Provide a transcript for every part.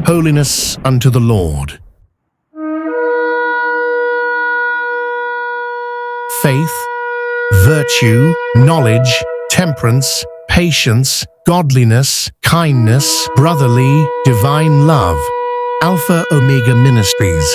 holiness unto the Lord. Faith, virtue, knowledge, temperance, patience, godliness, kindness, brotherly, divine love. Alpha Omega Ministries.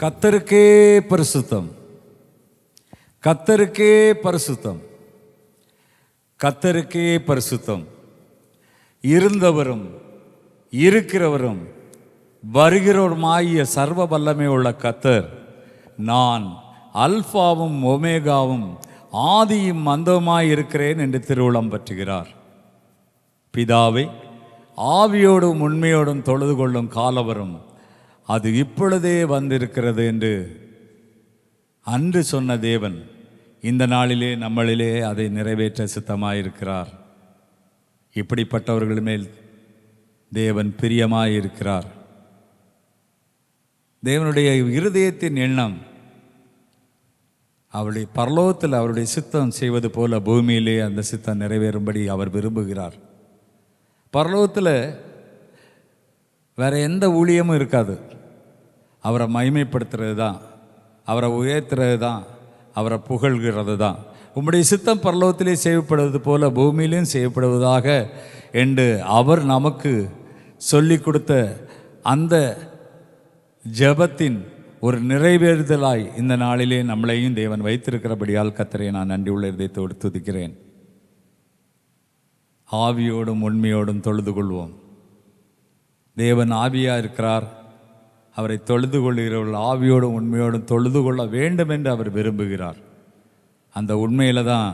கர்த்தருக்கே பரிசுத்தம், கர்த்தருக்கே பரிசுத்தம், கர்த்தருக்கே பரிசுத்தம். இருந்தவரும் இருக்கிறவரும் வருகிறவருமாகிய சர்வ வல்லமை உள்ள கர்த்தர், நான் அல்பாவும் ஒமேகாவும் ஆதியும் அந்தவுமாய் இருக்கிறேன் என்று திருவுளம் பற்றுகிறார். பிதாவை ஆவியோடும் உண்மையோடும் தொழுது கொள்ளும் காலவரும் அது இப்பொழுதே வந்திருக்கிறது என்று அன்று சொன்ன தேவன் இந்த நாளிலே நம்மளிலே அதை நிறைவேற்ற சித்தமாயிருக்கிறார். இப்படிப்பட்டவர்கள் மேல் தேவன் பிரியமாயிருக்கிறார். தேவனுடைய இருதயத்தின் எண்ணம் அவருடைய பரலோகத்தில் அவருடைய சித்தம் செய்வது போல பூமியிலே அந்த சித்தம் நிறைவேறும்படி அவர் விரும்புகிறார். பரலோகத்தில் வேறு எந்த ஊழியமும் இருக்காது. அவரை மகிமைப்படுத்துறது தான், அவரை உயர்த்துறது தான், அவரை புகழ்கிறது தான். உம்முடைய சித்தம் பரலோகத்திலே செய்யப்படுவது போல பூமியிலும் செய்யப்படுவதாக என்று அவர் நமக்கு சொல்லி கொடுத்த அந்த ஜெபத்தின் ஒரு நிறைவேறுதலாய் இந்த நாளிலே நம்மளையும் தேவன் வைத்திருக்கிறபடியால் கர்த்தரை நான் நன்றி உள்ள இதயத்தோடு துதிக்கிறேன். ஆவியோடும் உண்மையோடும் தொழுது கொள்வோம். தேவன் ஆவியாக இருக்கிறார். அவரை தொழுது கொள்கிறவர்கள் ஆவியோடும் உண்மையோடும் தொழுது கொள்ள வேண்டும் என்று அவர் விரும்புகிறார். அந்த உண்மையில் தான்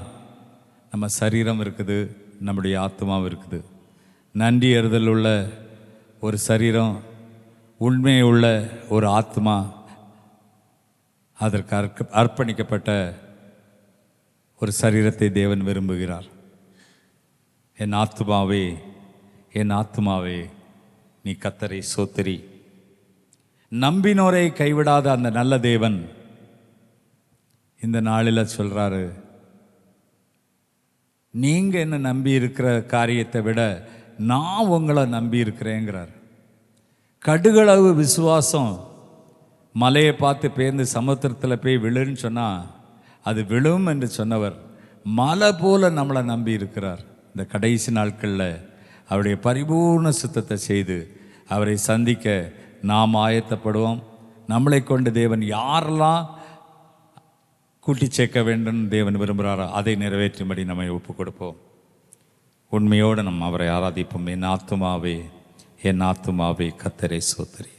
நம்ம சரீரம் இருக்குது, நம்முடைய ஆத்மாவும் இருக்குது. நன்றி அறிதல் உள்ள ஒரு சரீரம், உண்மை உள்ள ஒரு ஆத்மா, அதற்கு அர்ப்பணிக்கப்பட்ட ஒரு சரீரத்தை தேவன் விரும்புகிறார். என் ஆத்மாவே, என் ஆத்மாவே, நீ கர்த்தரை சோத்திரி. நம்பினோரை கைவிடாத அந்த நல்ல தேவன் இந்த நாளில் சொல்கிறாரு, நீங்கள் என்ன நம்பி இருக்கிற காரியத்தை விட நான் உங்களை நம்பி இருக்கிறேங்கிறார். கடுகளவு விசுவாசம் மலையை பார்த்து பேர்ந்து சமுத்திரத்தில் போய் விழுன்னு சொன்னால் அது விழும் என்று சொன்னவர் மலை போல நம்மளை நம்பி இருக்கிறார். இந்த கடைசி நாட்களில் அவருடைய பரிபூர்ண சுத்தத்தை செய்து அவரை சந்திக்க நாம் ஆயத்தப்படுவோம். நம்மளை கொண்டு தேவன் யாரெல்லாம் கூட்டி சேர்க்க வேண்டும் தேவன் விரும்புகிறாரோ அதை நிறைவேற்றும்படி நம்மை ஒப்புக் கொடுப்போம். உண்மையோடு நம்ம அவரை ஆராதிப்போம். என் ஆத்துமாவே, என் ஆத்துமாவே கர்த்தரை சோத்திரி.